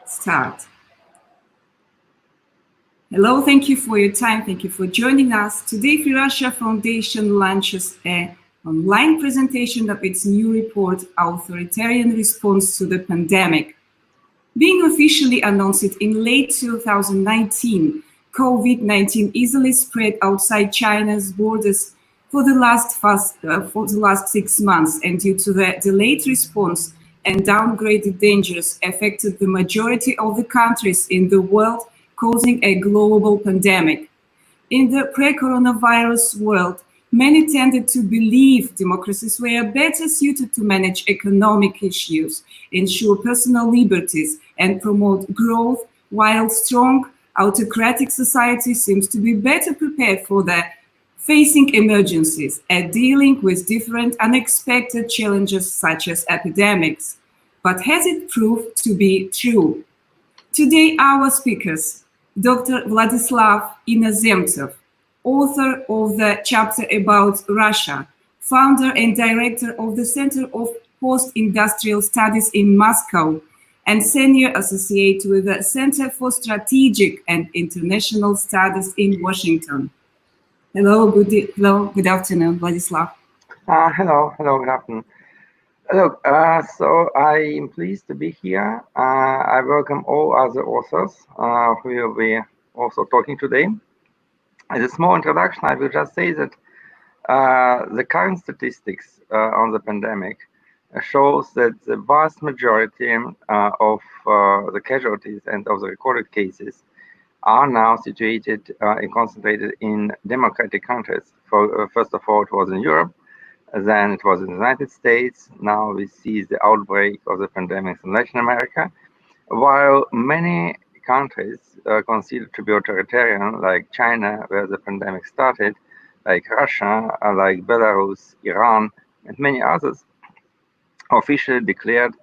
Start. Hello, thank you for your time. Thank you for joining us. Today, Eurasia Foundation launches an online presentation of its new report, Authoritarian Response to the Pandemic. Being officially announced in late 2019, COVID-19 easily spread outside China's borders for the last 6 months, and due to the delayed response and downgraded dangers affected the majority of the countries in the world, causing a global pandemic. In the pre-coronavirus world, many tended to believe democracies were better suited to manage economic issues, ensure personal liberties, and promote growth, while strong, autocratic society seems to be better prepared for the facing emergencies and dealing with different unexpected challenges such as epidemics. But has it proved to be true? Today, our speakers, Dr. Vladislav Inozemtsev, author of the chapter about Russia, founder and director of the Center of Post-Industrial Studies in Moscow, and senior associate with the Center for Strategic and International Studies in Washington. Hello, good afternoon, Vladislav. Hello, good afternoon. Look, so I am pleased to be here. I welcome all other authors who will be also talking today. As a small introduction, I will just say that the current statistics on the pandemic shows that the vast majority of the casualties and of the recorded cases are now situated and concentrated in democratic countries. First of all, it was in Europe, then it was in the United States. Now we see the outbreak of the pandemic in Latin America, while many countries considered to be authoritarian, like China, where the pandemic started, like Russia, like Belarus, Iran, and many others, officially declared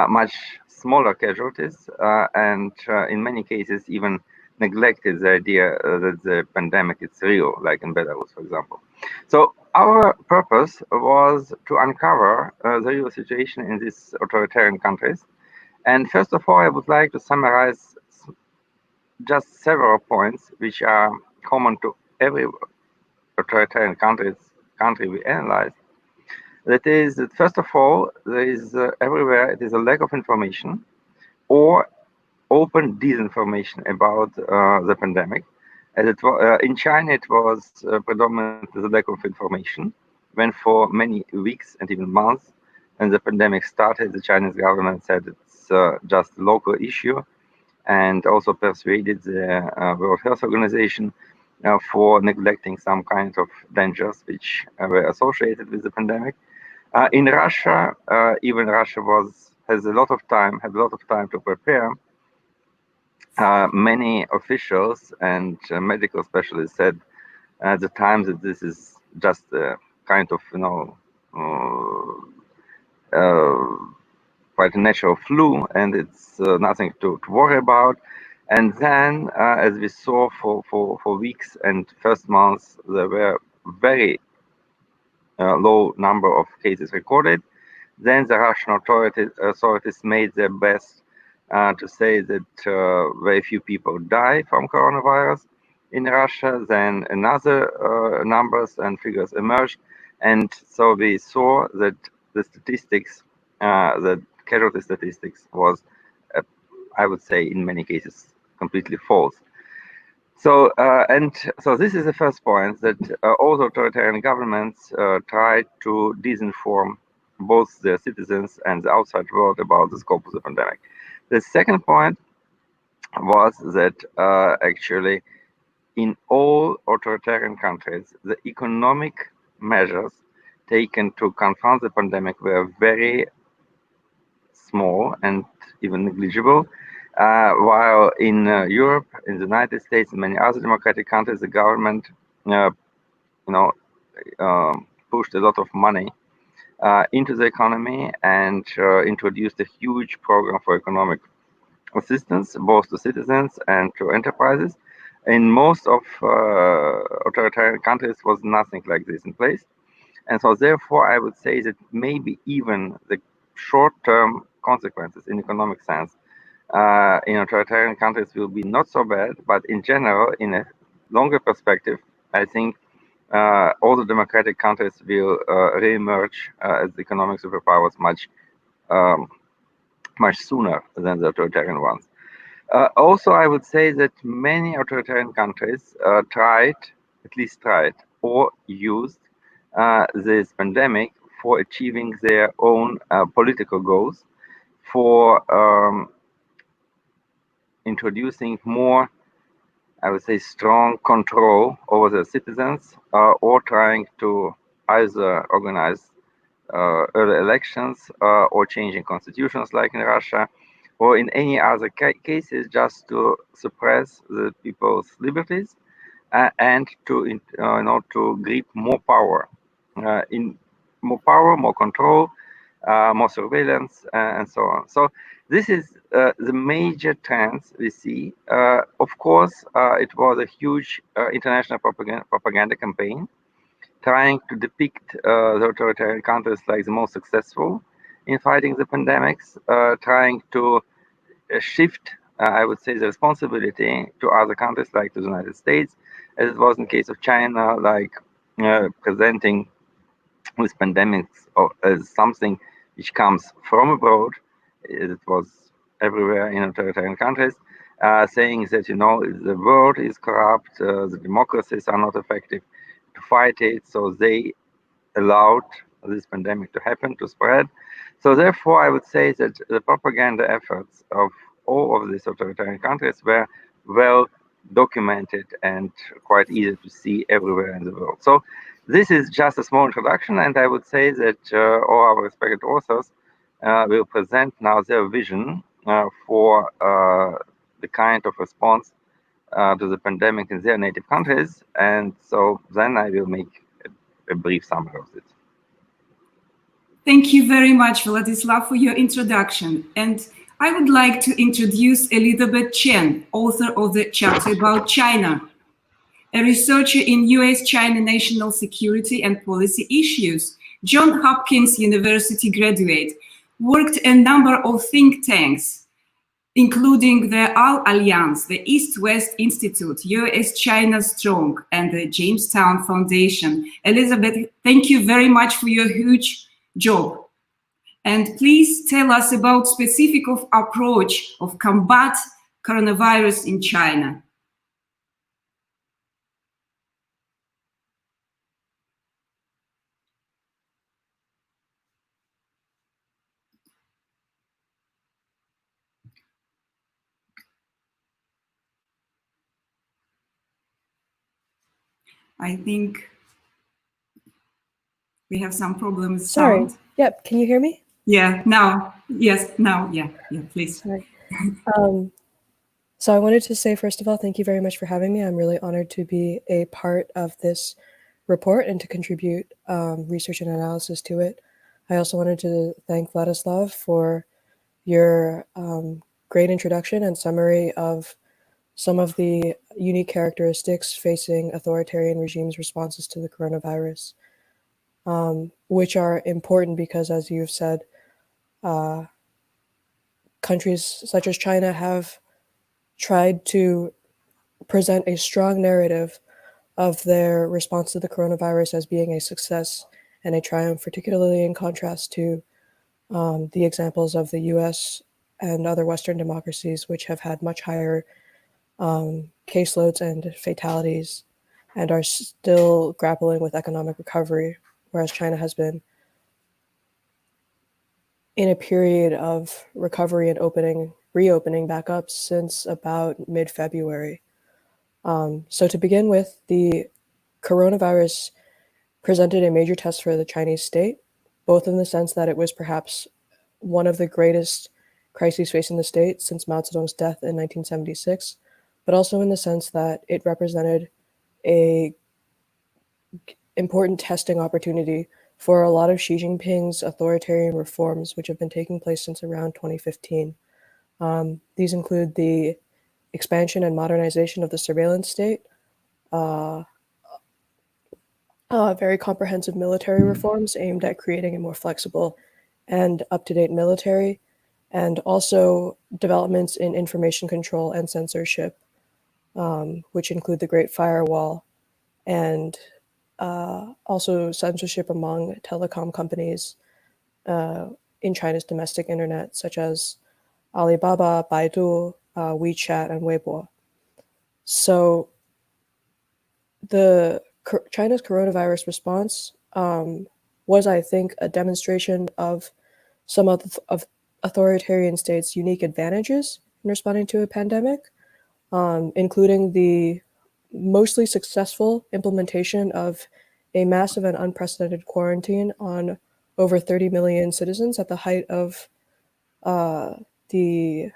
much smaller casualties and in many cases even neglected the idea that the pandemic is real, like in Belarus, for example. So our purpose was to uncover the real situation in these authoritarian countries. And first of all, I would like to summarize just several points which are common to every authoritarian country we analyze. That is that first of all, there is everywhere it is a lack of information or open disinformation about the pandemic. As it was, in China, it was predominantly the lack of information, when for many weeks and even months, when the pandemic started, the Chinese government said it's just a local issue, and also persuaded the World Health Organization for neglecting some kind of dangers which were associated with the pandemic. In Russia, even Russia had a lot of time to prepare. Many officials and medical specialists said at the time that this is just a kind of, quite a natural flu, and it's nothing to worry about. And then, as we saw for weeks and first months, there were very low number of cases recorded. Then the Russian authorities made their best to say that very few people die from coronavirus in Russia. Then another numbers and figures emerged, and so we saw that the statistics, the casualty statistics, was, I would say, in many cases, completely false. So, so this is the first point, that all authoritarian governments try to disinform both their citizens and the outside world about the scope of the pandemic. The second point was that actually in all authoritarian countries, the economic measures taken to confront the pandemic were very small and even negligible. While in Europe, in the United States, and many other democratic countries, the government, pushed a lot of money into the economy and introduced a huge program for economic assistance, both to citizens and to enterprises. In most of authoritarian countries, was nothing like this in place. And so therefore, I would say that maybe even the short-term consequences in economic sense in authoritarian countries will be not so bad, but in general, in a longer perspective, I think all the democratic countries will re-emerge as economic superpowers um, much sooner than the authoritarian ones. Also, I would say that many authoritarian countries at least tried, or used this pandemic for achieving their own political goals, for introducing more, I would say, strong control over the citizens, or trying to either organize early elections or changing constitutions like in Russia, or in any other cases just to suppress the people's liberties and to grip more power, in more power, more control, more surveillance, and so on. So this is the major trends we see. Of course, it was a huge international propaganda campaign trying to depict the authoritarian countries like the most successful in fighting the pandemics, trying to shift, I would say, the responsibility to other countries like to the United States, as it was in case of China, like presenting this pandemics as something which comes from abroad. It was everywhere in authoritarian countries, saying that, the world is corrupt, the democracies are not effective to fight it, so they allowed this pandemic to happen, to spread. So therefore, I would say that the propaganda efforts of all of these authoritarian countries were well documented and quite easy to see everywhere in the world. So this is just a small introduction, and I would say that all our respected authors will present now their vision for the kind of response to the pandemic in their native countries, and so then I will make a brief summary of it. Thank you very much, Vladislav, for your introduction. And I would like to introduce Elizabeth Chen, author of the chapter about China, a researcher in US-China national security and policy issues, Johns Hopkins University graduate, worked a number of think tanks, including the All Alliance, the East-West Institute, US-China Strong, and the Jamestown Foundation. Elizabeth, thank you very much for your huge job. And please tell us about specific approach of combat coronavirus in China. I think we have some problems with sound. Sorry. Yep. Can you hear me? Yeah, now. Yes, now. Yeah, please. Sorry. So I wanted to say, first of all, thank you very much for having me. I'm really honored to be a part of this report and to contribute research and analysis to it. I also wanted to thank Vladislav for your great introduction and summary of some of the unique characteristics facing authoritarian regimes' responses to the coronavirus, which are important because, as you've said, countries such as China have tried to present a strong narrative of their response to the coronavirus as being a success and a triumph, particularly in contrast to the examples of the US and other Western democracies, which have had much higher caseloads and fatalities and are still grappling with economic recovery, whereas China has been in a period of recovery and reopening back up since about mid-February. So to begin with, the coronavirus presented a major test for the Chinese state, both in the sense that it was perhaps one of the greatest crises facing the state since Mao Zedong's death in 1976, but also in the sense that it represented an important testing opportunity for a lot of Xi Jinping's authoritarian reforms, which have been taking place since around 2015. These include the expansion and modernization of the surveillance state, very comprehensive military reforms aimed at creating a more flexible and up-to-date military, and also developments in information control and censorship, which include the Great Firewall, and also censorship among telecom companies in China's domestic internet, such as Alibaba, Baidu, WeChat, and Weibo. So China's coronavirus response was, I think, a demonstration of some of authoritarian states' unique advantages in responding to a pandemic, including the mostly successful implementation of a massive and unprecedented quarantine on over 30 million citizens at the height of the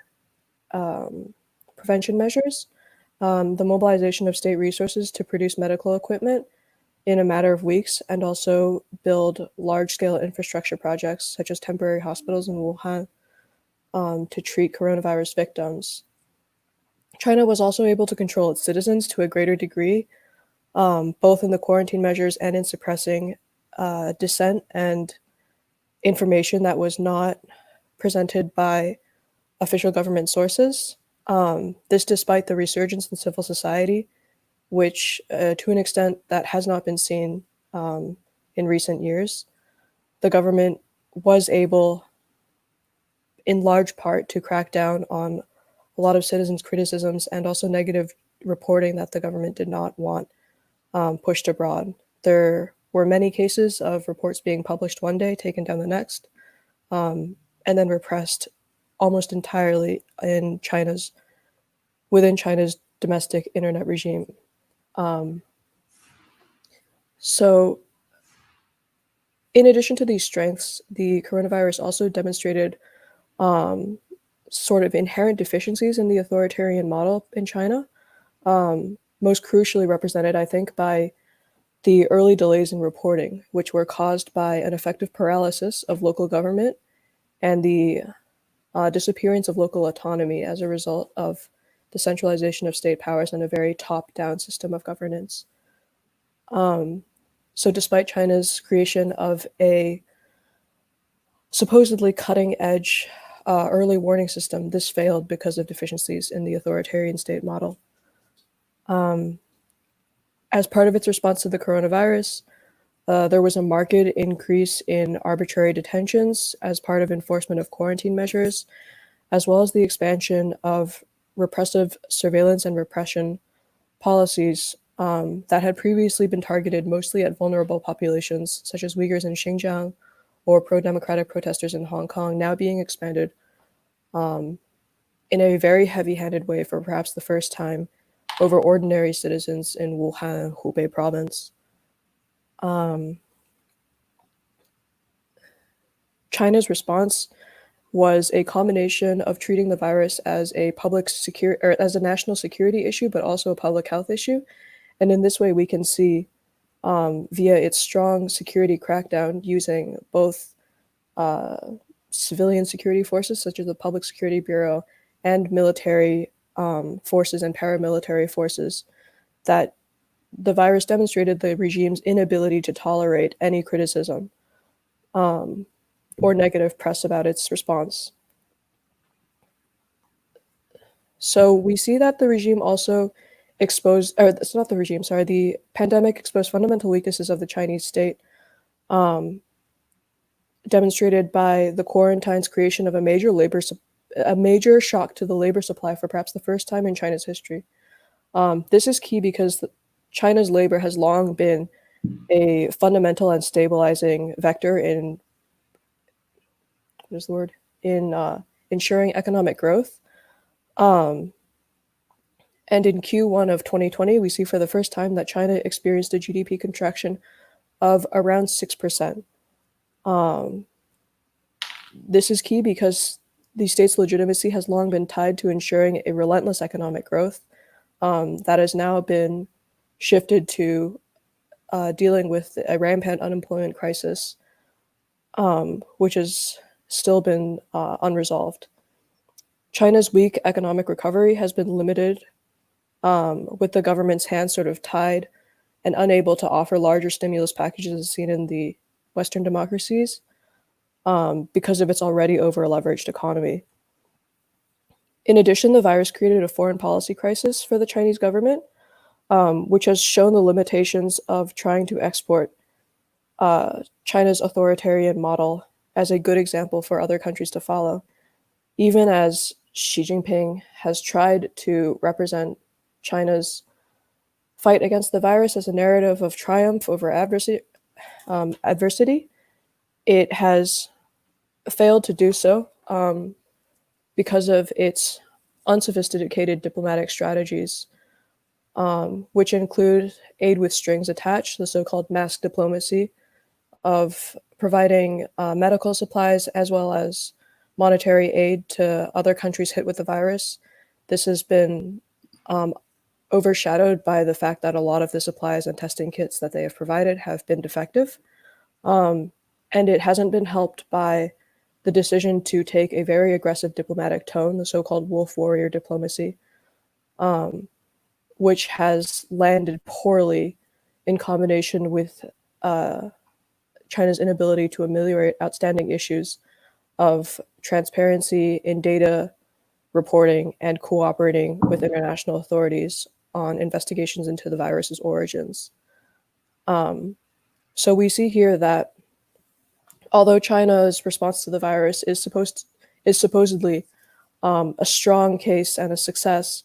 prevention measures, the mobilization of state resources to produce medical equipment in a matter of weeks, and also build large-scale infrastructure projects such as temporary hospitals in Wuhan to treat coronavirus victims. China was also able to control its citizens to a greater degree, both in the quarantine measures and in suppressing dissent and information that was not presented by official government sources. This despite the resurgence in civil society, which to an extent that has not been seen in recent years. The government was able, in large part, to crack down on a lot of citizens' criticisms and also negative reporting that the government did not want pushed abroad. There were many cases of reports being published one day, taken down the next, and then repressed almost entirely within China's domestic internet regime. So in addition to these strengths, the coronavirus also demonstrated sort of inherent deficiencies in the authoritarian model in China, most crucially represented, I think, by the early delays in reporting, which were caused by an effective paralysis of local government and the disappearance of local autonomy as a result of the centralization of state powers and a very top-down system of governance. So despite China's creation of a supposedly cutting-edge early warning system, this failed because of deficiencies in the authoritarian state model. As part of its response to the coronavirus, there was a marked increase in arbitrary detentions as part of enforcement of quarantine measures, as well as the expansion of repressive surveillance and repression policies that had previously been targeted mostly at vulnerable populations, such as Uyghurs in Xinjiang or pro-democratic protesters in Hong Kong, now being expanded in a very heavy-handed way for perhaps the first time over ordinary citizens in Wuhan and Hubei province. China's response was a combination of treating the virus as a as a national security issue, but also a public health issue. And in this way, we can see via its strong security crackdown using both civilian security forces, such as the Public Security Bureau, and military forces and paramilitary forces, that the virus demonstrated the regime's inability to tolerate any criticism or negative press about its response. So we see that the regime also exposed, or it's not the regime, sorry, the pandemic exposed fundamental weaknesses of the Chinese state, demonstrated by the quarantine's creation of a major shock to the labor supply for perhaps the first time in China's history. This is key because China's labor has long been a fundamental and stabilizing vector in ensuring economic growth. And in Q1 of 2020, we see for the first time that China experienced a GDP contraction of around 6%. This is key because the state's legitimacy has long been tied to ensuring a relentless economic growth that has now been shifted to dealing with a rampant unemployment crisis, which has still been unresolved. China's weak economic recovery has been limited with the government's hands sort of tied and unable to offer larger stimulus packages as seen in the Western democracies. because of its already over-leveraged economy. In addition, the virus created a foreign policy crisis for the Chinese government, which has shown the limitations of trying to export China's authoritarian model as a good example for other countries to follow, even as Xi Jinping has tried to represent China's fight against the virus as a narrative of triumph over adversity. It has failed to do so because of its unsophisticated diplomatic strategies, which include aid with strings attached, the so-called mask diplomacy of providing medical supplies as well as monetary aid to other countries hit with the virus. This has been overshadowed by the fact that a lot of the supplies and testing kits that they have provided have been defective. And it hasn't been helped by the decision to take a very aggressive diplomatic tone, the so-called wolf warrior diplomacy, which has landed poorly in combination with China's inability to ameliorate outstanding issues of transparency in data reporting and cooperating with international authorities on investigations into the virus's origins. So we see here that although China's response to the virus is supposedly a strong case and a success,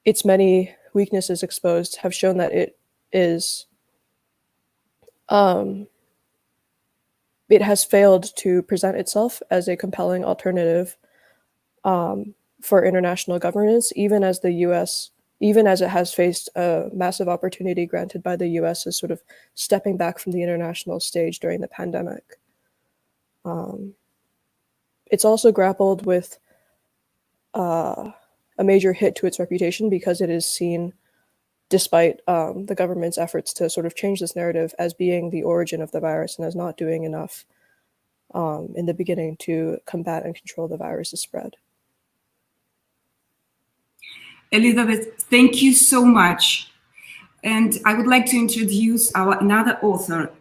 its many weaknesses exposed have shown that it has failed to present itself as a compelling alternative for international governance, even as it has faced a massive opportunity granted by the US as sort of stepping back from the international stage during the pandemic. It's also grappled with a major hit to its reputation because it is seen, despite the government's efforts to sort of change this narrative, as being the origin of the virus and as not doing enough in the beginning to combat and control the virus's spread. Elizabeth, thank you so much. And I would like to introduce another author,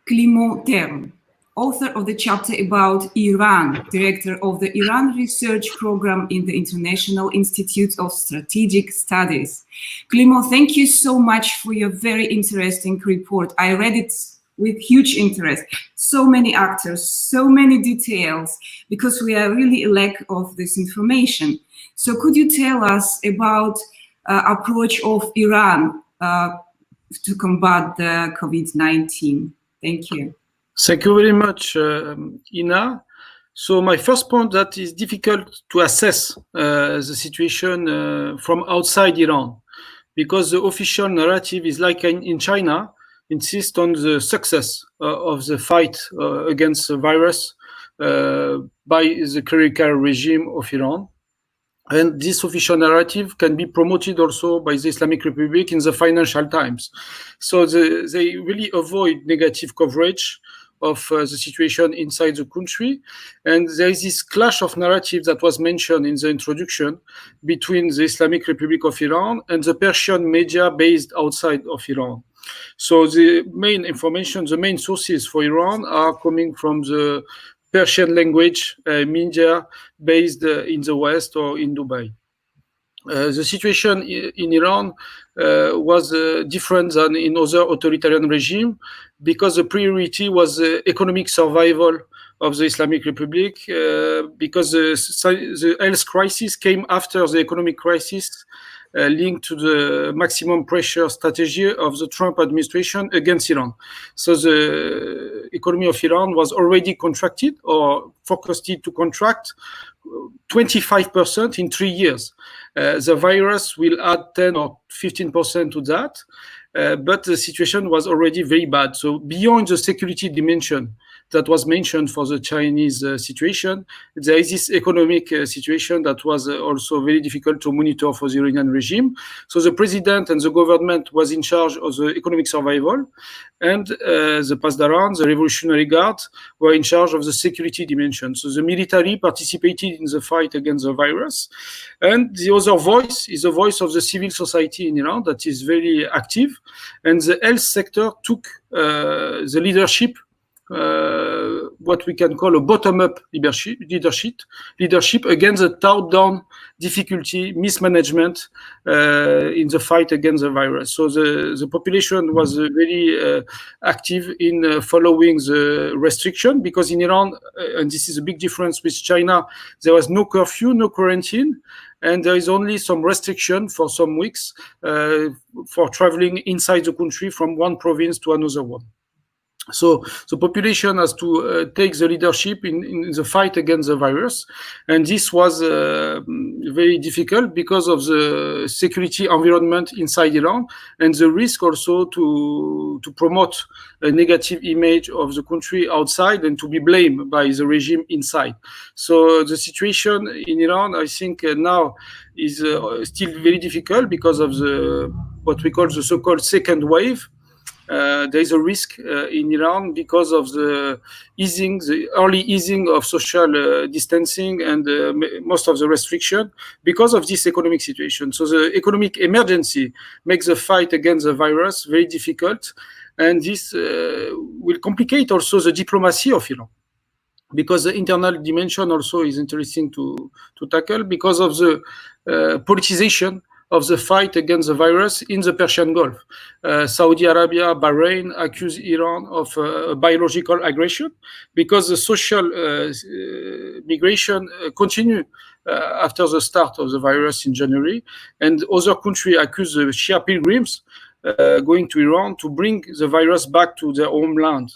Clément Terme, author of the chapter about Iran, director of the Iran Research Program in the International Institute of Strategic Studies. Clément, thank you so much for your very interesting report. I read it with huge interest. So many actors, so many details, because we are really a lack of this information. So could you tell us about approach of Iran to combat the COVID-19? Thank you. Thank you very much, Ina. So my first point, that is difficult to assess the situation from outside Iran, because the official narrative is like in China, insists on the success of the fight against the virus by the clerical regime of Iran. And this official narrative can be promoted also by the Islamic Republic in the Financial Times. So they really avoid negative coverage of the situation inside the country. And there is this clash of narrative that was mentioned in the introduction between the Islamic Republic of Iran and the Persian media based outside of Iran. So the main information, the main sources for Iran are coming from the Persian language media based in the West or in Dubai. The situation in Iran was different than in other authoritarian regimes, because the priority was the economic survival of the Islamic Republic, because the health crisis came after the economic crisis linked to the maximum pressure strategy of the Trump administration against Iran. So the economy of Iran was already contracted or forecasted to contract 25% in 3 years. The virus will add 10 or 15% to that, but the situation was already very bad. So beyond the security dimension that was mentioned for the Chinese situation, there is this economic situation that was also very difficult to monitor for the Iranian regime. So the president and the government was in charge of the economic survival, and the Pasdaran, the Revolutionary Guard, were in charge of the security dimension. So the military participated in the fight against the virus. And the other voice is the voice of the civil society in Iran that is very active. And the health sector took the leadership what we can call a bottom-up leadership against the top-down difficulty, mismanagement in the fight against the virus. So the population was very active in following the restriction, because in Iran, and this is a big difference with China, there was no curfew, no quarantine, and there is only some restriction for some weeks for traveling inside the country from one province to another one. So the population has to take the leadership in the fight against the virus. And this was very difficult because of the security environment inside Iran and the risk also to promote a negative image of the country outside and to be blamed by the regime inside. So the situation in Iran, I think now is still very difficult because of what we call the so-called second wave. There is a risk in Iran because of the early easing of social distancing and most of the restriction because of this economic situation. So the economic emergency makes the fight against the virus very difficult, and this will complicate also the diplomacy of Iran, because the internal dimension also is interesting to tackle because of the politicization of the fight against the virus in the Persian Gulf. Saudi Arabia, Bahrain accuse Iran of biological aggression because the social migration continue after the start of the virus in January, and other countries accuse the Shia pilgrims going to Iran to bring the virus back to their homeland,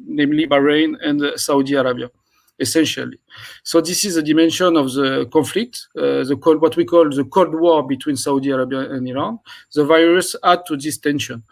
namely Bahrain and Saudi Arabia, essentially. So this is a dimension of the conflict, what we call the Cold War between Saudi Arabia and Iran. The virus add to this tension.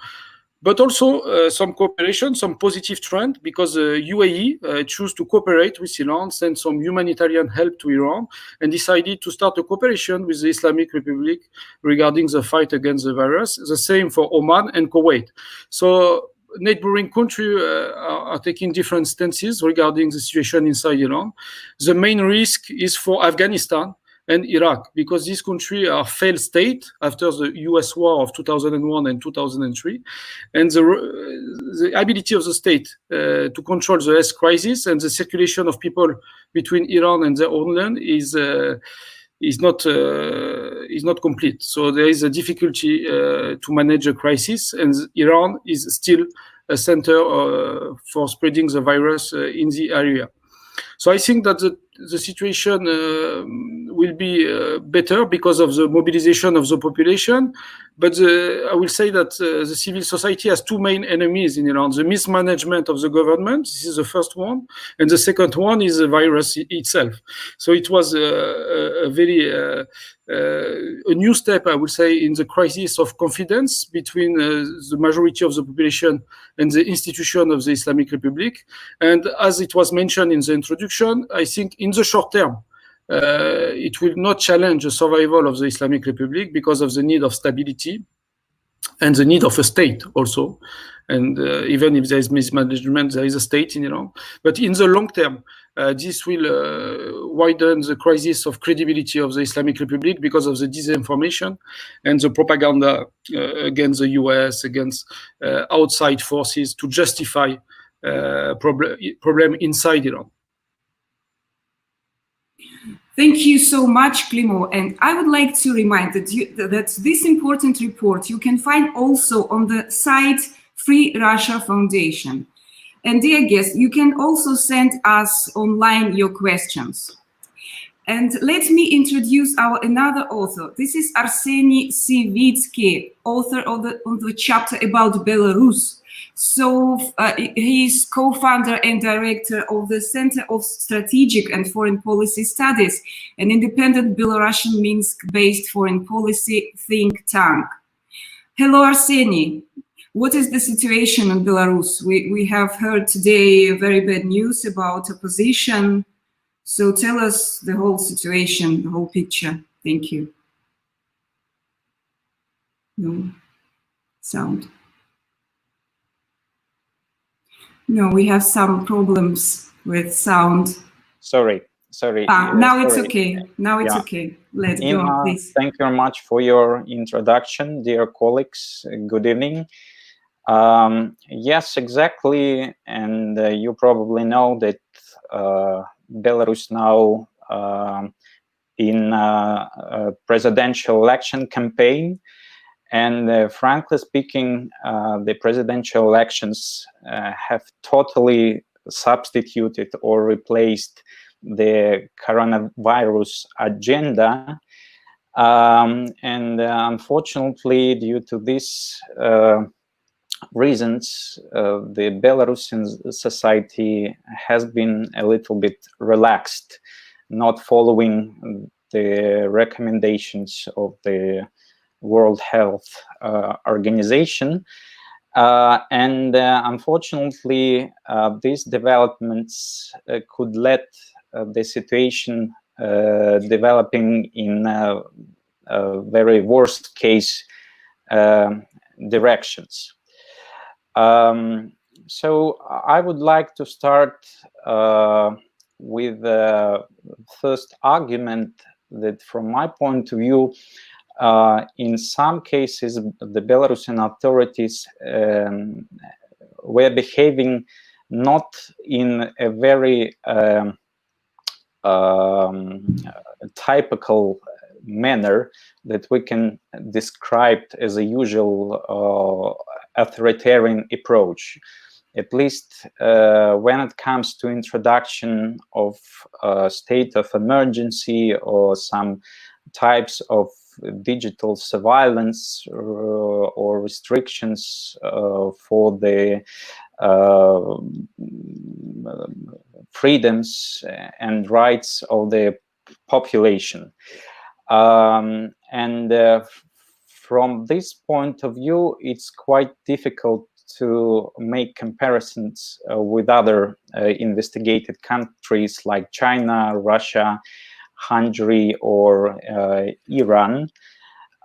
But also some cooperation, some positive trend, because UAE chose to cooperate with Iran, send some humanitarian help to Iran, and decided to start a cooperation with the Islamic Republic regarding the fight against the virus. The same for Oman and Kuwait. So neighboring countries are taking different stances regarding the situation inside Iran. The main risk is for Afghanistan and Iraq, because these countries are failed state after the US war of 2001 and 2003. And the ability of the state to control the health crisis and the circulation of people between Iran and their own land is not complete. So there is a difficulty to manage a crisis, and Iran is still a center for spreading the virus in the area. So I think that the situation will be better because of the mobilization of the population. But I will say that the civil society has two main enemies in Iran: the mismanagement of the government. This is the first one, and the second one is the virus itself. So it was a very a new step, I would say, in the crisis of confidence between the majority of the population and the institution of the Islamic Republic. And as it was mentioned in the introduction, I think in the short term, it will not challenge the survival of the Islamic Republic because of the need of stability and the need of a state also. And even if there is mismanagement, there is a state in Iran. But in the long term, this will widen the crisis of credibility of the Islamic Republic because of the disinformation and the propaganda against the US, against outside forces to justify problem inside Iran. Thank you so much, Klimo. And I would like to remind that this important report you can find also on the site Free Russia Foundation. And dear guests, you can also send us online your questions. And let me introduce our another author. This is Arseny Sivitsky, author of the chapter about Belarus. So he is co-founder and director of the Center of Strategic and Foreign Policy Studies, an independent Belarusian Minsk-based foreign policy think tank. Hello, Arseny. What is the situation in Belarus? We have heard today very bad news about opposition. So tell us the whole situation, the whole picture. Thank you. No sound. No, we have some problems with sound. Sorry. Now it's okay. Now it's okay. Let's go on, please. Thank you very much for your introduction, dear colleagues. Good evening. Yes, exactly. And you probably know that Belarus now in a presidential election campaign. And frankly speaking, the presidential elections have totally substituted or replaced the coronavirus agenda. And unfortunately, due to these reasons, the Belarusian society has been a little bit relaxed, not following the recommendations of the World Health Organization. And unfortunately, these developments could let the situation developing in very worst case directions. So I would like to start with the first argument that from my point of view, in some cases, the Belarusian authorities were behaving not in a very typical manner that we can describe as a usual authoritarian approach. At least when it comes to introduction of a state of emergency or some types of digital surveillance or restrictions for the freedoms and rights of the population. From this point of view, it's quite difficult to make comparisons with other investigated countries like China, Russia, Hungary, or Iran.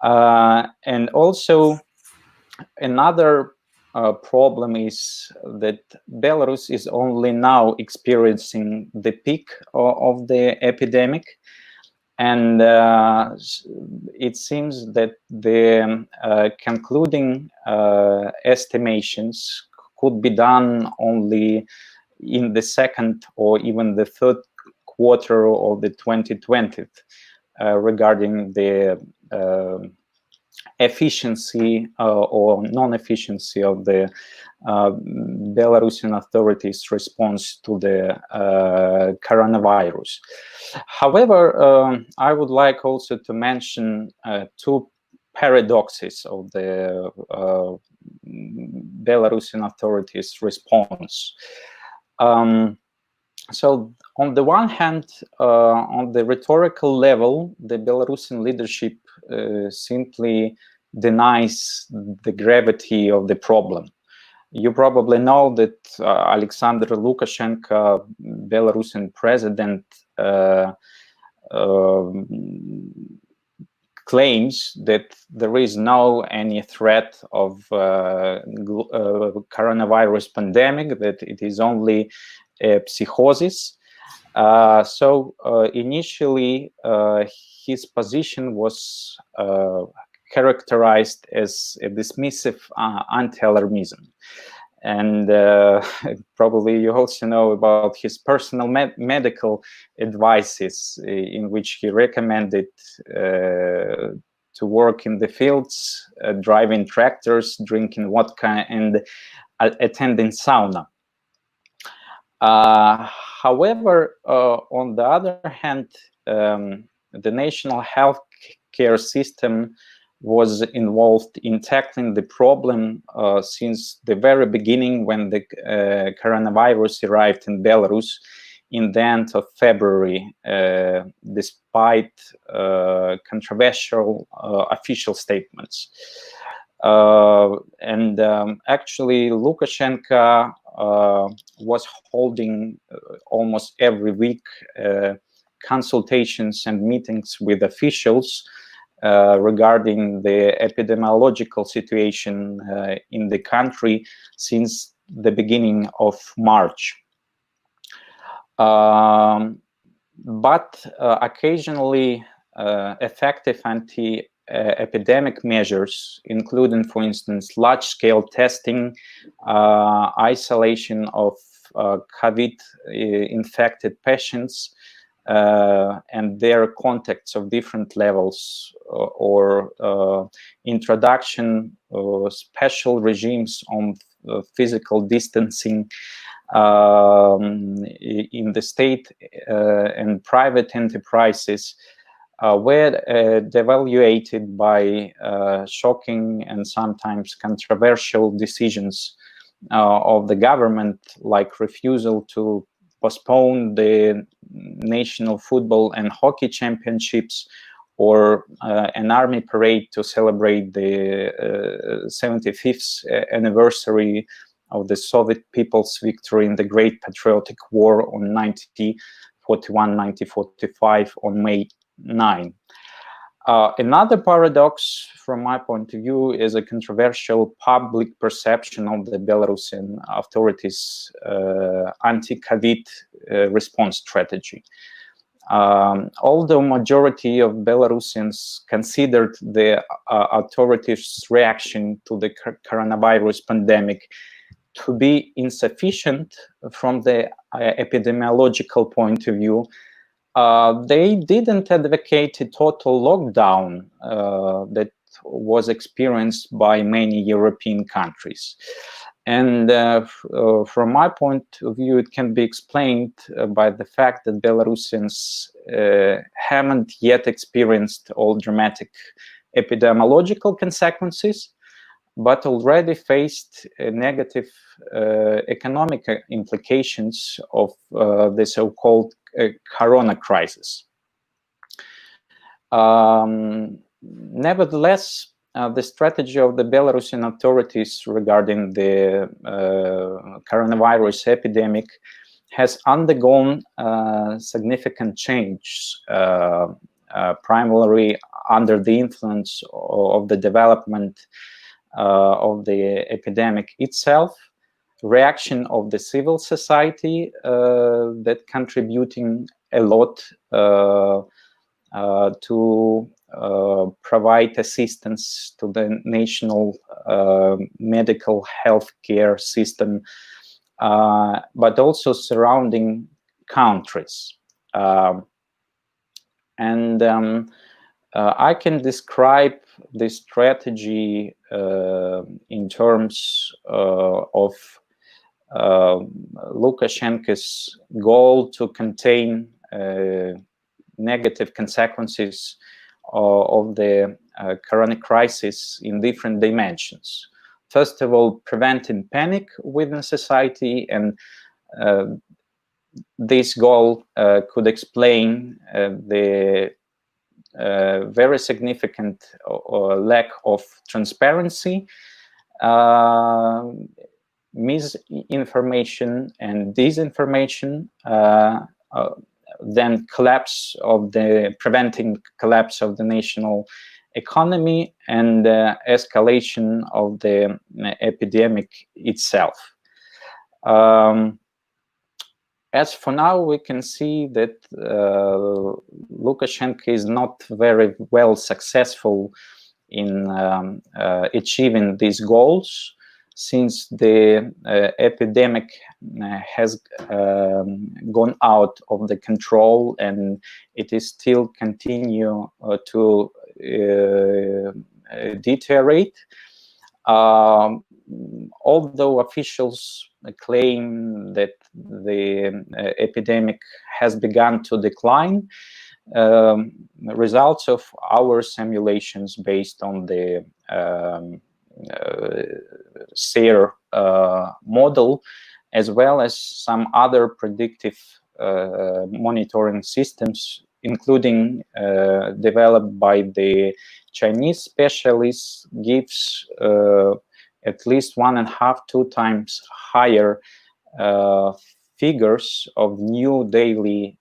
And also another problem is that Belarus is only now experiencing the peak of the epidemic. And it seems that the concluding estimations could be done only in the second or even the third quarter of the 2020 regarding the efficiency or non-efficiency of the Belarusian authorities' response to the coronavirus. However, I would like also to mention two paradoxes of the Belarusian authorities' response. So, on the one hand, on the rhetorical level, the Belarusian leadership simply denies the gravity of the problem. You probably know that Alexander Lukashenko, Belarusian president, claims that there is no any threat of coronavirus pandemic, that it is only a psychosis. So initially, his position was characterized as a dismissive anti-alarmism. And probably you also know about his personal medical advices in which he recommended to work in the fields, driving tractors, drinking vodka, and attending sauna. However, on the other hand, the national health care system was involved in tackling the problem since the very beginning when the coronavirus arrived in Belarus in the end of February, despite controversial official statements. Actually, Lukashenko was holding almost every week consultations and meetings with officials regarding the epidemiological situation in the country since the beginning of March. But occasionally effective anti-epidemic measures, including, for instance, large-scale testing, isolation of COVID-infected patients and their contacts of different levels, or introduction of special regimes on physical distancing in the state and private enterprises, were devaluated by shocking and sometimes controversial decisions of the government, like refusal to postpone the national football and hockey championships, or an army parade to celebrate the 75th anniversary of the Soviet people's victory in the Great Patriotic War on 1941-1945 on May 9. Another paradox, from my point of view, is a controversial public perception of the Belarusian authorities' anti-COVID response strategy. Although majority of Belarusians considered the authorities' reaction to the coronavirus pandemic to be insufficient from the epidemiological point of view, they didn't advocate a total lockdown that was experienced by many European countries. And from my point of view, it can be explained by the fact that Belarusians haven't yet experienced all dramatic epidemiological consequences, but already faced negative economic implications of the so-called corona crisis. Nevertheless, the strategy of the Belarusian authorities regarding the coronavirus epidemic has undergone significant change, primarily under the influence of the development of the epidemic itself, reaction of the civil society that contributing a lot to provide assistance to the national medical health care system, but also surrounding countries. I can describe this strategy in terms of Lukashenko's goal to contain negative consequences of the corona crisis in different dimensions. First of all, preventing panic within society, and this goal could explain the very significant lack of transparency, misinformation and disinformation, then preventing collapse of the national economy, and escalation of the epidemic itself. As for now, we can see that Lukashenko is not very well successful in achieving these goals, since the epidemic has gone out of the control, and it is still continue to deteriorate. Although officials claim that the epidemic has begun to decline, results of our simulations based on the SARE model, as well as some other predictive monitoring systems, including developed by the Chinese specialists, gives at least 1.5–2 times higher figures of new daily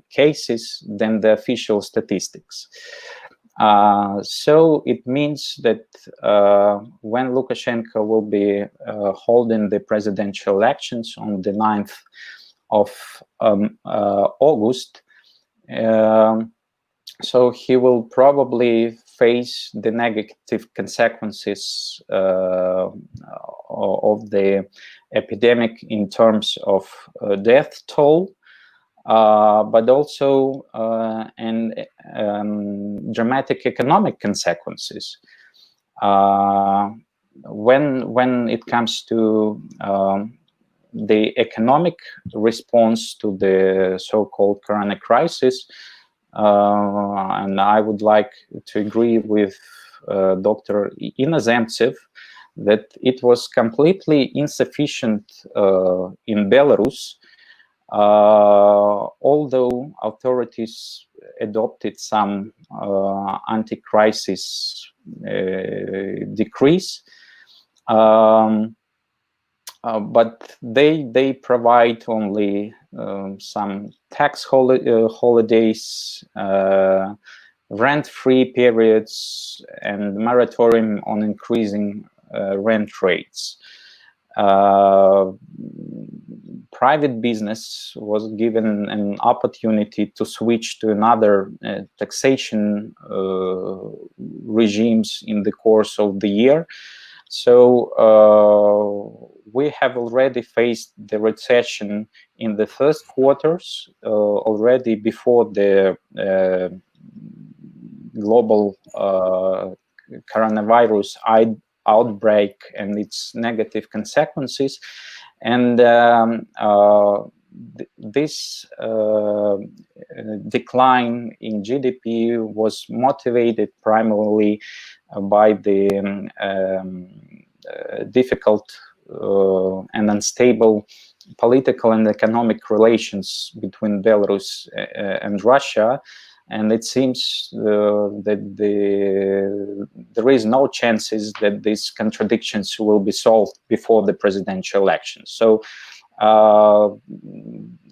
cases than the official statistics. So it means that when Lukashenko will be holding the presidential elections on the 9th of August, so he will probably face the negative consequences of the epidemic in terms of death toll, but also dramatic economic consequences. When it comes to the economic response to the so-called corona crisis, and I would like to agree with Dr. Inozemtsev that it was completely insufficient in Belarus, although authorities adopted some anti-crisis decrees, but they provide only some tax holidays, rent-free periods, and moratorium on increasing rent rates. Private business was given an opportunity to switch to another taxation regimes in the course of the year. So we have already faced the recession in the first quarters, already before the global coronavirus outbreak and its negative consequences. And this decline in GDP was motivated primarily by the difficult and unstable political and economic relations between Belarus and Russia. And it seems that there is no chances that these contradictions will be solved before the presidential elections. So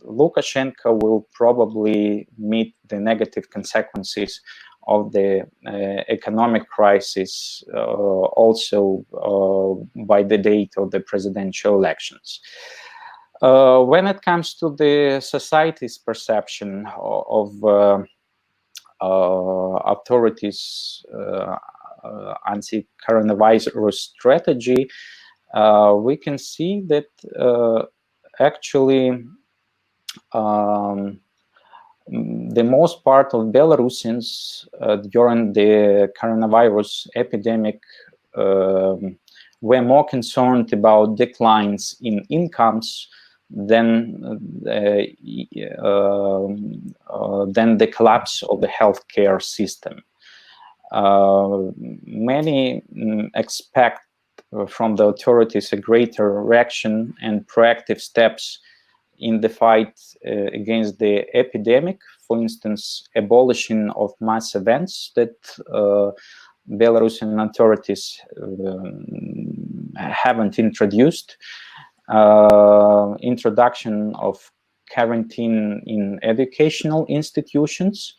Lukashenko will probably meet the negative consequences of the economic crisis also by the date of the presidential elections. When it comes to the society's perception of authorities' anti-coronavirus strategy, we can see that actually the most part of Belarusians during the coronavirus epidemic were more concerned about declines in incomes than the collapse of the healthcare system. Many expect from the authorities a greater reaction and proactive steps in the fight against the epidemic, for instance, abolition of mass events that Belarusian authorities haven't introduced, introduction of quarantine in educational institutions,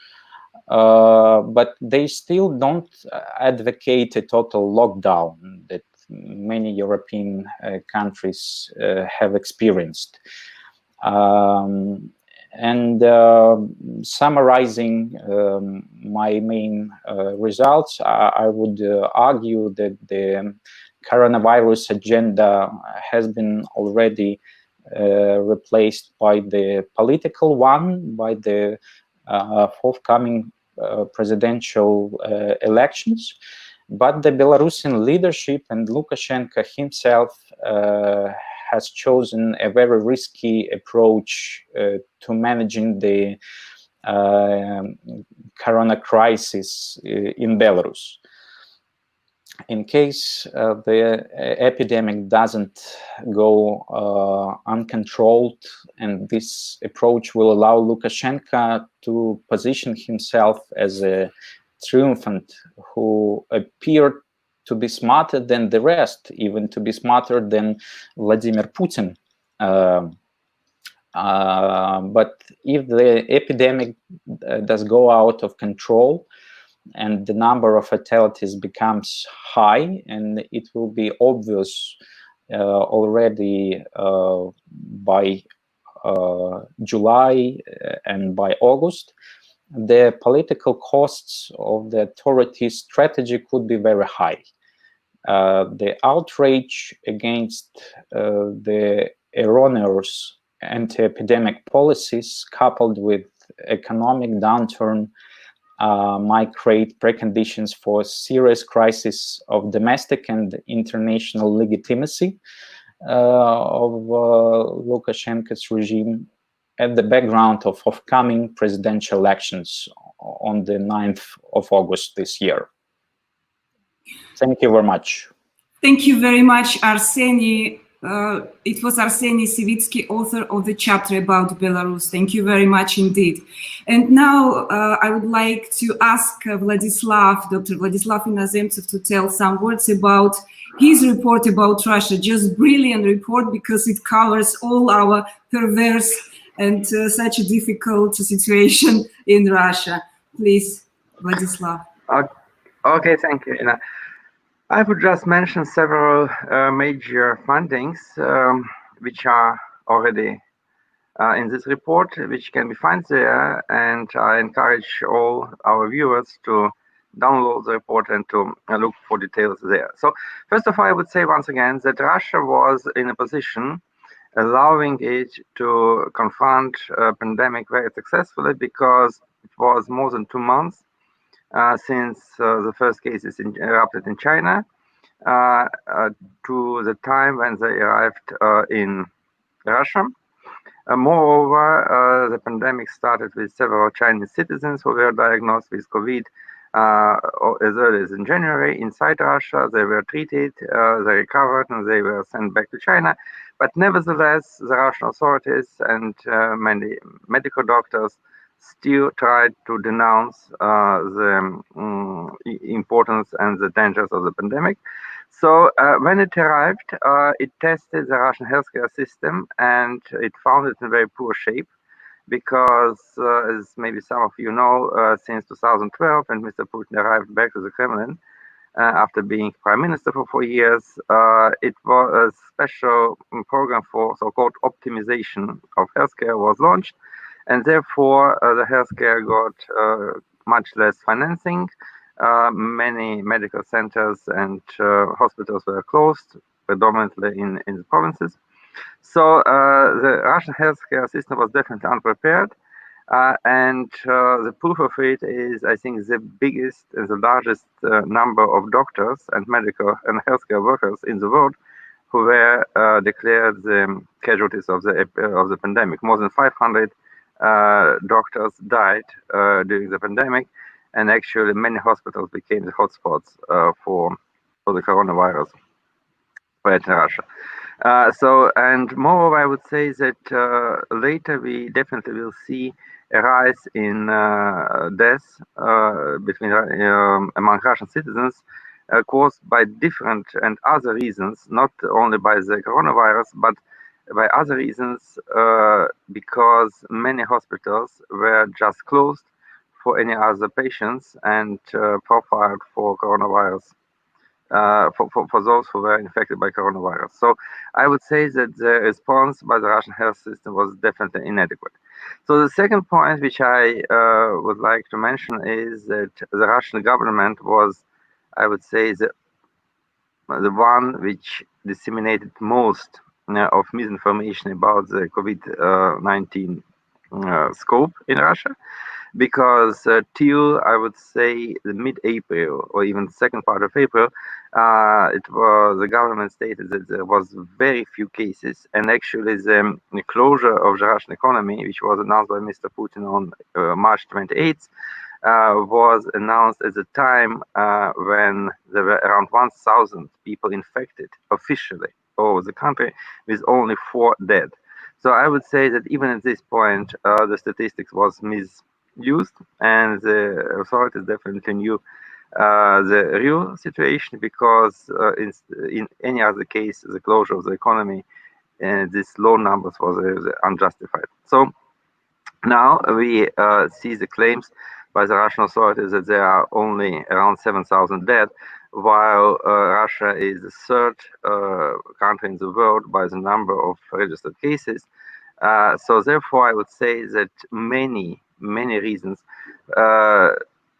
but they still don't advocate a total lockdown that many European countries have experienced. And summarizing my main results, I would argue that the coronavirus agenda has been already replaced by the political one, by the forthcoming presidential elections. But the Belarusian leadership and Lukashenko himself has chosen a very risky approach to managing the corona crisis in Belarus. In case the epidemic doesn't go uncontrolled, and this approach will allow Lukashenko to position himself as a triumphant who appeared to be smarter than the rest, even to be smarter than Vladimir Putin. But if the epidemic does go out of control and the number of fatalities becomes high, and it will be obvious already by July and by August, the political costs of the authorities' strategy could be very high. The outrage against the erroneous anti-epidemic policies, coupled with economic downturn, might create preconditions for serious crisis of domestic and international legitimacy of Lukashenko's regime at the background of upcoming presidential elections on the 9th of August this year. Thank you very much. Thank you very much, Arseny. It was Arseny Sivitsky, author of the chapter about Belarus. Thank you very much indeed. And now I would like to ask Dr. Vladislav Inozemtsev to tell some words about his report about Russia. Just brilliant report, because it covers all our perverse and such a difficult situation in Russia. Please, Vladislav. Okay, thank you, Ina. I would just mention several major findings which are already in this report, which can be found there, and I encourage all our viewers to download the report and to look for details there. So first of all, I would say once again that Russia was in a position allowing it to confront a pandemic very successfully, because it was more than 2 months since the first cases erupted in China to the time when they arrived in Russia. Moreover, the pandemic started with several Chinese citizens who were diagnosed with COVID as early as in January inside Russia. They were treated, they recovered, and they were sent back to China. But nevertheless, the Russian authorities and many medical doctors still tried to denounce the importance and the dangers of the pandemic. So when it arrived, it tested the Russian healthcare system, and it found it in very poor shape, because as maybe some of you know, since 2012, when Mr. Putin arrived back to the Kremlin after being prime minister for 4 years, it was a special program for so-called optimization of healthcare was launched, and therefore the healthcare got much less financing. Many medical centers and hospitals were closed, predominantly in the provinces. So the Russian healthcare system was definitely unprepared, and the proof of it is, I think, the biggest and the largest number of doctors and medical and healthcare workers in the world who were declared the casualties of the pandemic. More than 500 doctors died during the pandemic, and actually many hospitals became the hotspots for the coronavirus spread in Russia. And moreover, I would say that later we definitely will see a rise in deaths among Russian citizens caused by different and other reasons, not only by the coronavirus, but by other reasons, because many hospitals were just closed for any other patients and profiled for coronavirus, for those who were infected by coronavirus. So I would say that the response by the Russian health system was definitely inadequate. So the second point which I would like to mention is that the Russian government was, I would say, the one which disseminated most of misinformation about the COVID-19 scope in Russia, because till I would say the mid-April or even the second part of April, the government stated that there was very few cases, and actually the closure of the Russian economy, which was announced by Mr. Putin on March 28th, was announced at the time when there were around 1,000 people infected officially all over the country, with only 4 dead. So I would say that even at this point, the statistics was misused, and the authorities definitely knew the real situation, because in any other case, the closure of the economy and these low numbers was unjustified. So now we see the claims by the Russian authorities that there are only around 7,000 dead, while Russia is the third country in the world by the number of registered cases. So therefore, I would say that many reasons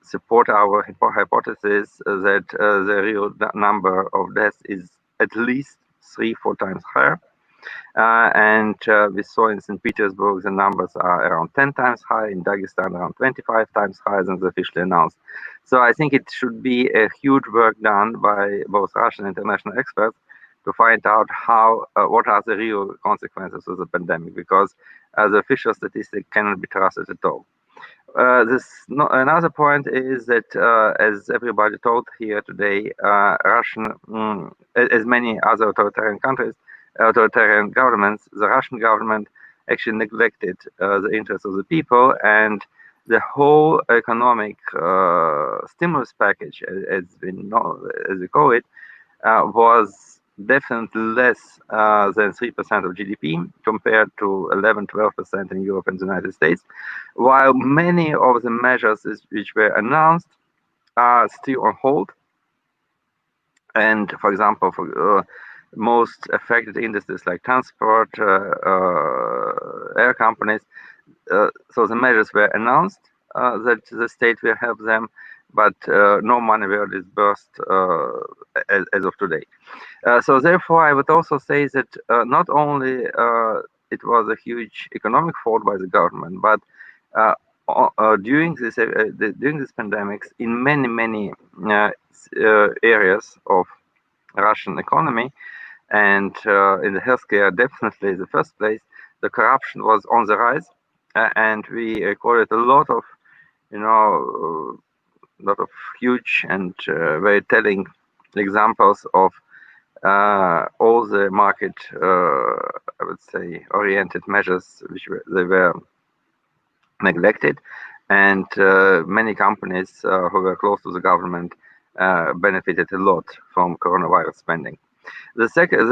support our hypothesis that the real number of deaths is at least 3-4 times higher. And we saw in St. Petersburg the numbers are around 10 times higher, in Dagestan around 25 times higher than the officially announced. So I think it should be a huge work done by both Russian and international experts to find out what are the real consequences of the pandemic, because the official statistics cannot be trusted at all. Another point is that, as everybody told here today, as many other authoritarian countries, authoritarian governments, the Russian government actually neglected the interests of the people, and the whole economic stimulus package, as we call it, was definitely less than 3% of GDP, compared to 11-12% in Europe and the United States, while many of the measures which were announced are still on hold. And for example, for most affected industries like transport, air companies, so the measures were announced that the state will help them, but no money were disbursed as of today. So therefore, I would also say that not only it was a huge economic fault by the government, but during this pandemics, in many areas of Russian economy, and in the healthcare, definitely the first place, the corruption was on the rise, and we recorded a lot of, huge and very telling examples of all the market, I would say, oriented measures which were neglected, and many companies who were close to the government benefited a lot from coronavirus spending. The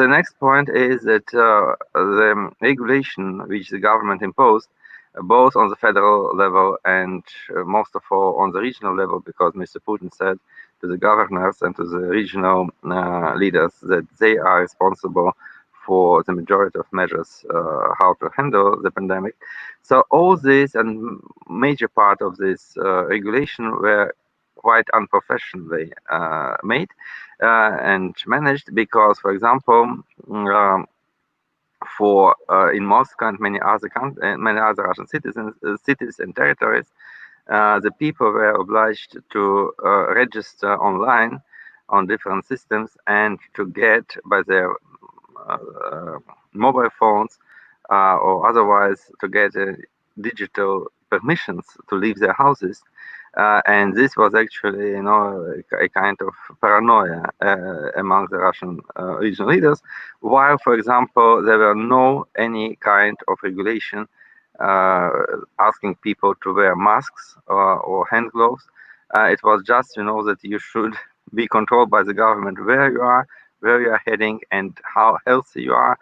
next point is that the regulation which the government imposed, both on the federal level and most of all on the regional level, because Mr. Putin said to the governors and to the regional leaders that they are responsible for the majority of measures how to handle the pandemic. So all this and major part of this regulation were quite unprofessionally made and managed, because, for example, in Moscow and many other Russian cities and territories, the people were obliged to register online on different systems and to get by their mobile phones or otherwise to get digital permissions to leave their houses. And this was actually, a kind of paranoia among the Russian regional leaders. While, for example, there were no any kind of regulation asking people to wear masks or hand gloves. It was just, that you should be controlled by the government where you are heading, and how healthy you are,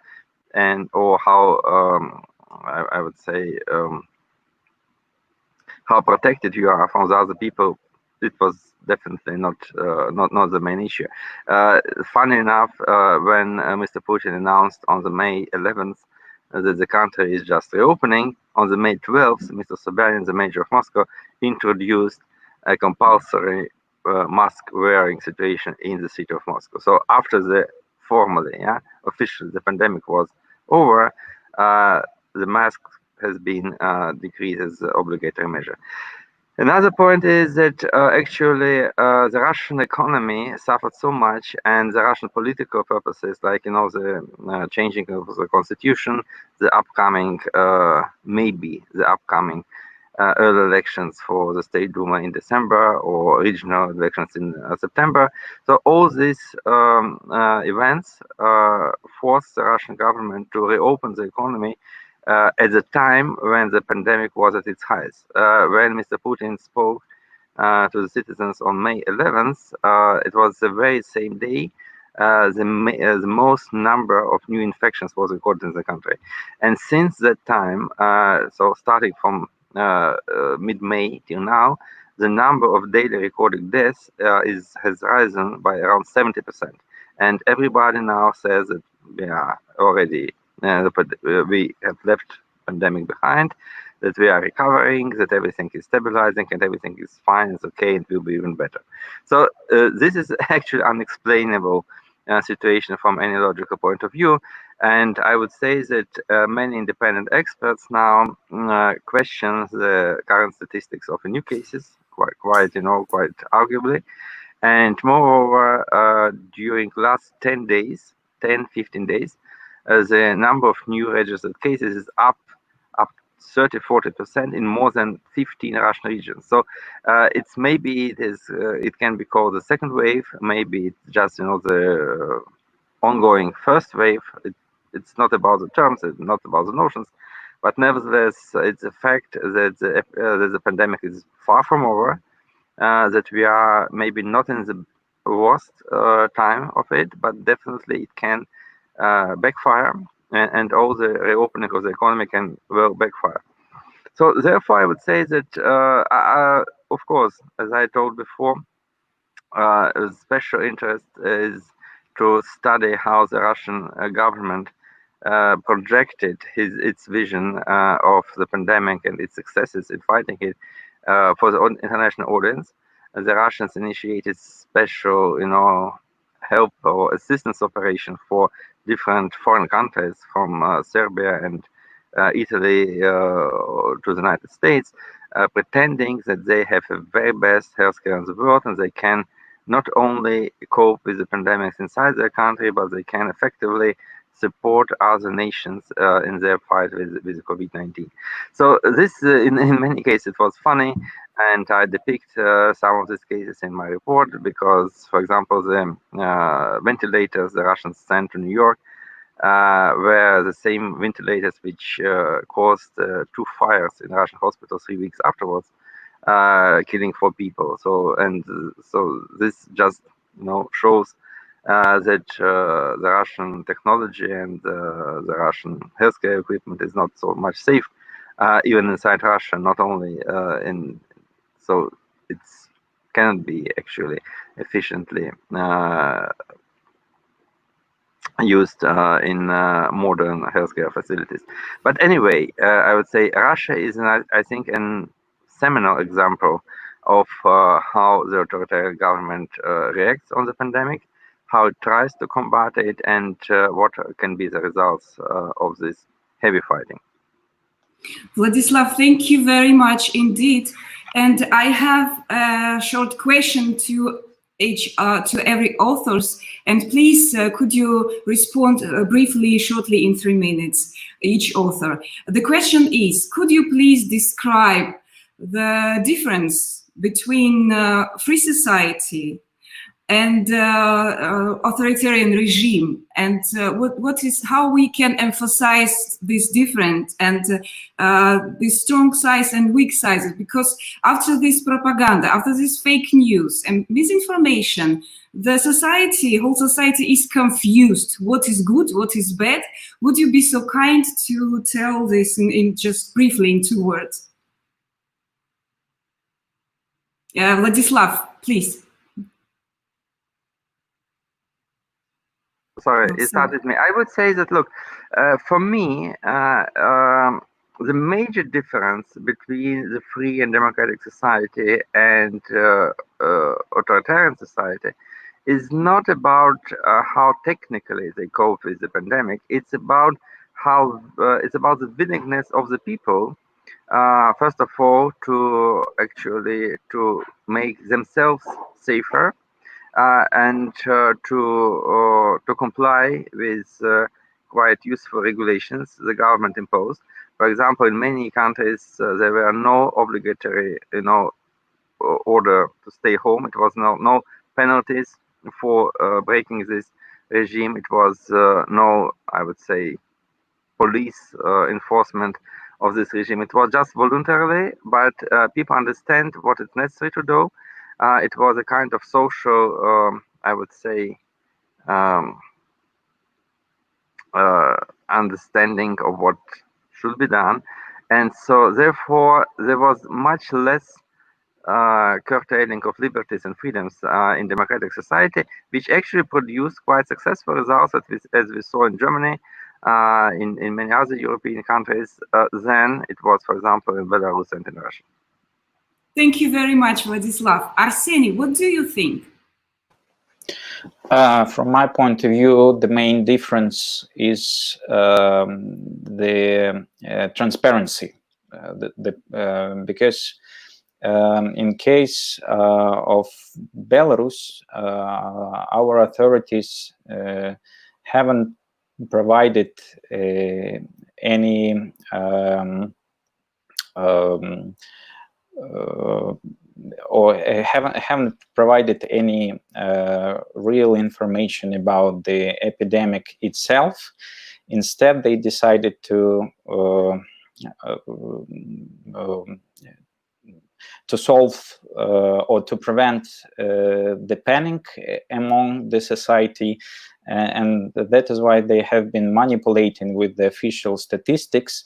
or how I would say. How protected you are from the other people. It was definitely not the main issue. Funny enough, when Mr. Putin announced on the May 11th that the country is just reopening, on the May 12th, Mr. Sobyanin, the mayor of Moscow, introduced a compulsory mask wearing situation in the city of Moscow. So after the officially the pandemic was over, the mask has been decreased as an obligatory measure. Another point is that actually the Russian economy suffered so much, and the Russian political purposes, like the changing of the constitution, the upcoming early elections for the State Duma in December, or regional elections in September. So all these events forced the Russian government to reopen the economy at the time when the pandemic was at its highest. When Mr. Putin spoke to the citizens on May 11th, it was the very same day the most number of new infections was recorded in the country. And since that time, so starting from mid-May till now, the number of daily recorded deaths has risen by around 70%. And everybody now says that we are already we have left pandemic behind. that we are recovering, that everything is stabilizing, and everything is fine, it's okay, it will be even better. So this is actually unexplainable situation from any logical point of view. And I would say that many independent experts now question the current statistics of new cases, quite arguably. And moreover, during last 10 days, 15 days, the number of new registered cases is up 30-40% in more than 15 Russian regions. So it's maybe it can be called the second wave, maybe it's just the ongoing first wave. It's not about the terms, it's not about the notions, but nevertheless, it's a fact that the pandemic is far from over, that we are maybe not in the worst time of it, but definitely it can backfire, and all the reopening of the economy can well backfire. So therefore, I would say that, of course, as I told before, a special interest is to study how the Russian government projected its vision of the pandemic and its successes in fighting it for the international audience. The Russians initiated special, help or assistance operation for different foreign countries, from Serbia and Italy to the United States, pretending that they have the very best healthcare in the world, and they can not only cope with the pandemics inside their country, but they can effectively support other nations in their fight with COVID-19. So this, in many cases, it was funny, and I depict some of these cases in my report because, for example, the ventilators the Russians sent to New York were the same ventilators which caused 2 fires in Russian hospitals 3 weeks afterwards, killing 4 people. So this just shows that the Russian technology and the Russian healthcare equipment is not so much safe, even inside Russia, not only so it cannot be actually efficiently used in modern healthcare facilities. But anyway, I would say Russia is, I think, a seminal example of how the authoritarian government reacts on the pandemic, how it tries to combat it, and what can be the results of this heavy fighting. Vladislav, thank you very much indeed. And I have a short question to every authors, and please could you respond briefly, shortly, in 3 minutes, each author. The question is, could you please describe the difference between free society and authoritarian regime, and how we can emphasize this difference and the strong sides and weak sides? Because after this propaganda, after this fake news and misinformation, the whole society is confused. What is good? What is bad? Would you be so kind to tell this in just briefly in 2 words? Vladislav, please. Sorry, it started me. I would say that, look, for me, the major difference between the free and democratic society and authoritarian society is not about how technically they cope with the pandemic. It's about how it's about the willingness of the people, first of all, to actually to make themselves safer, and to comply with quite useful regulations the government imposed. For example, in many countries there were no obligatory, order to stay home. It was no penalties for breaking this regime. It was no, I would say, police enforcement of this regime. It was just voluntarily, but people understand what is necessary to do. It was a kind of social, I would say, understanding of what should be done. And so therefore there was much less curtailing of liberties and freedoms in democratic society, which actually produced quite successful results, as we saw in Germany, in many other European countries than it was, for example, in Belarus and in Russia. Thank you very much, Vladislav. Arseny, what do you think? From my point of view, the main difference is the transparency. Because in case of Belarus, our authorities haven't provided any or haven't provided any real information about the epidemic itself. Instead, they decided to solve or to prevent the panic among the society, and that is why they have been manipulating with the official statistics,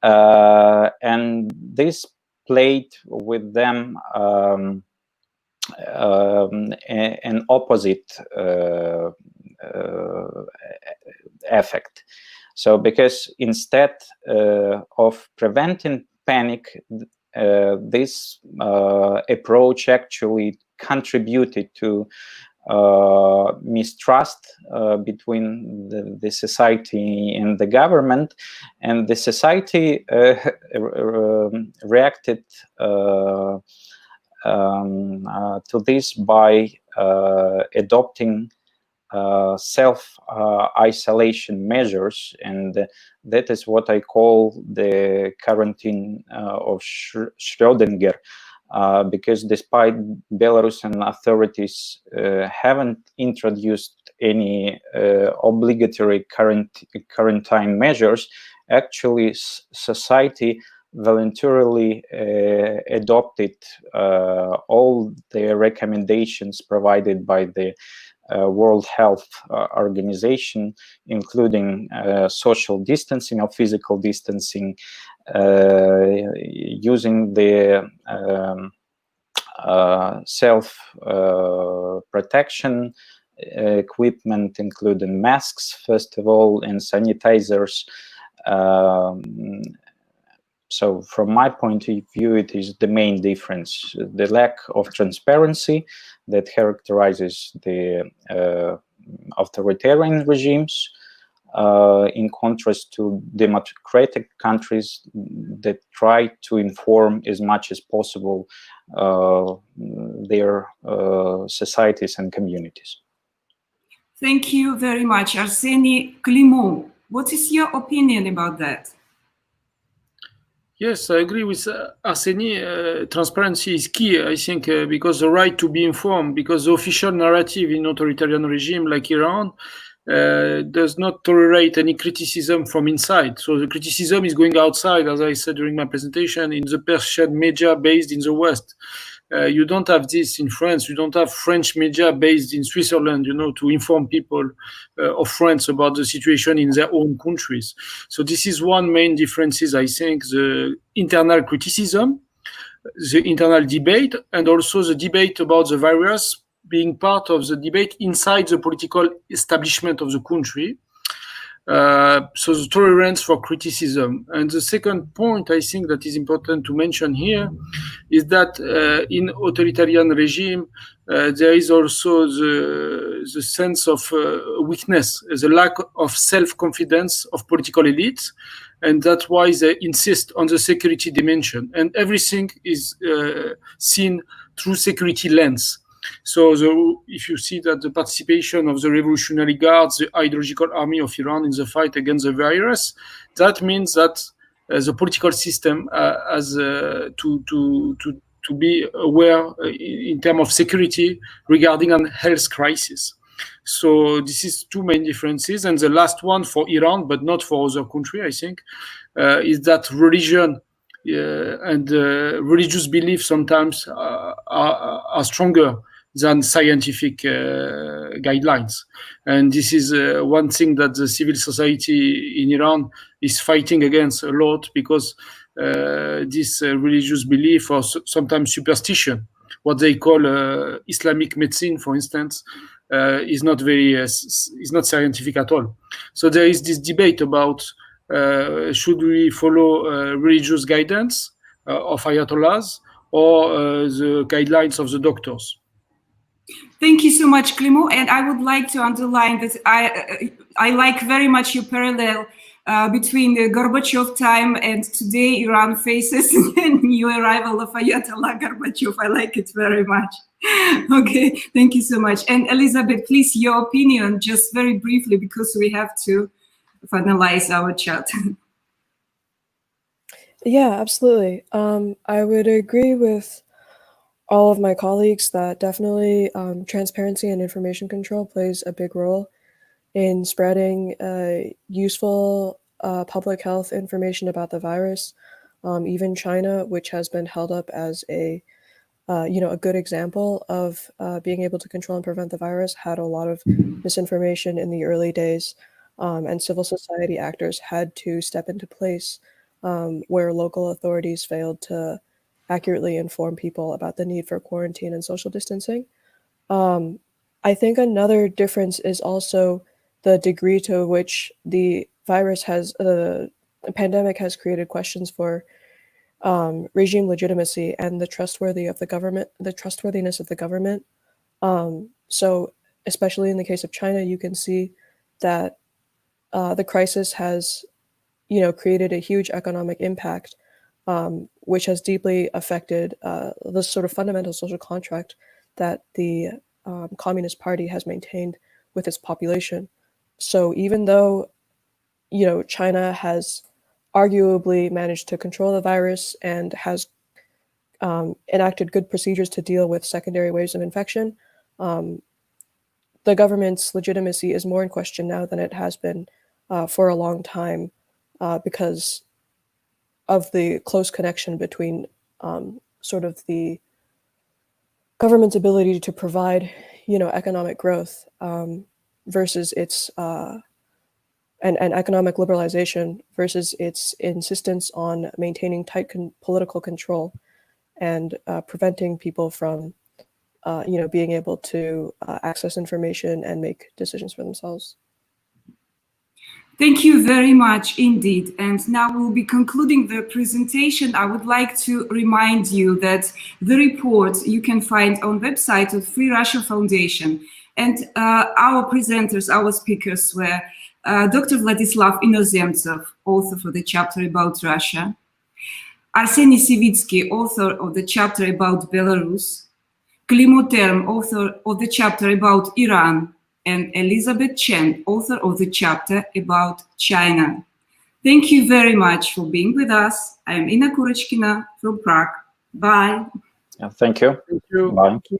and this played with them an opposite effect. So because instead of preventing panic, this approach actually contributed to mistrust between the society and the government, and the society reacted to this by adopting self-isolation measures, and that is what I call the quarantine of Schrödinger. Because despite Belarusian authorities haven't introduced any obligatory quarantine measures, actually society voluntarily adopted all the recommendations provided by the World Health Organization, including social distancing or physical distancing, using the self-protection equipment, including masks, first of all, and sanitizers. So from my point of view, it is the main difference, the lack of transparency that characterizes the authoritarian regimes, in contrast to democratic countries that try to inform as much as possible their societies and communities. Thank you very much. Arseny Clément, what is your opinion about that? Yes, I agree with Arseny. Transparency is key, I think, because the right to be informed, because the official narrative in authoritarian regime like Iran does not tolerate any criticism from inside. So the criticism is going outside, as I said during my presentation, in the Persian media based in the West. You don't have this in France. You don't have French media based in Switzerland, to inform people of France about the situation in their own countries. So this is one main difference, I think, the internal criticism, the internal debate, and also the debate about the virus being part of the debate inside the political establishment of the country. So the tolerance for criticism. And the second point I think that is important to mention here is that in authoritarian regime, there is also the sense of weakness, the lack of self-confidence of political elites. And that's why they insist on the security dimension. And everything is seen through security lens. So if you see that the participation of the Revolutionary Guards, the ideological army of Iran in the fight against the virus, that means that the political system has to be aware in terms of security regarding a health crisis. So this is two main differences. And the last one for Iran, but not for other countries, I think, is that religion and religious beliefs sometimes are stronger than scientific guidelines. And this is one thing that the civil society in Iran is fighting against a lot, because this religious belief or sometimes superstition, what they call Islamic medicine, for instance, is not very is not scientific at all. So there is this debate about should we follow religious guidance of ayatollahs or the guidelines of the doctors. Thank you so much, Klimo. And I would like to underline that I like very much your parallel between the Gorbachev time and today Iran faces the new arrival of Ayatollah Gorbachev. I like it very much. Okay, thank you so much. And Elizabeth, please, your opinion, just very briefly, because we have to finalize our chat. Yeah, absolutely. I would agree with all of my colleagues that definitely transparency and information control plays a big role in spreading useful public health information about the virus. Even China, which has been held up as a good example of being able to control and prevent the virus, had a lot of misinformation in the early days, and civil society actors had to step into place where local authorities failed to accurately inform people about the need for quarantine and social distancing. I think another difference is also the degree to which the virus has, the pandemic has created questions for regime legitimacy and the trustworthiness of the government. So especially in the case of China, you can see that the crisis has, created a huge economic impact, which has deeply affected the sort of fundamental social contract that the Communist Party has maintained with its population. So even though, China has arguably managed to control the virus and has enacted good procedures to deal with secondary waves of infection, the government's legitimacy is more in question now than it has been for a long time because of the close connection between sort of the government's ability to provide, economic growth versus its and economic liberalization versus its insistence on maintaining tight political control and preventing people from, being able to access information and make decisions for themselves. Thank you very much indeed. And now we'll be concluding the presentation. I would like to remind you that the report you can find on the website of Free Russia Foundation. And our presenters, our speakers were Dr. Vladislav Inozemtsov, author for the chapter about Russia, Arseny Sivitsky, author of the chapter about Belarus, Klimo Term, author of the chapter about Iran, and Elizabeth Chen, author of the chapter about China. Thank you very much for being with us. I'm Ina Kurechkina from Prague. Bye. Yeah, thank you. Thank you. Bye. Thank you.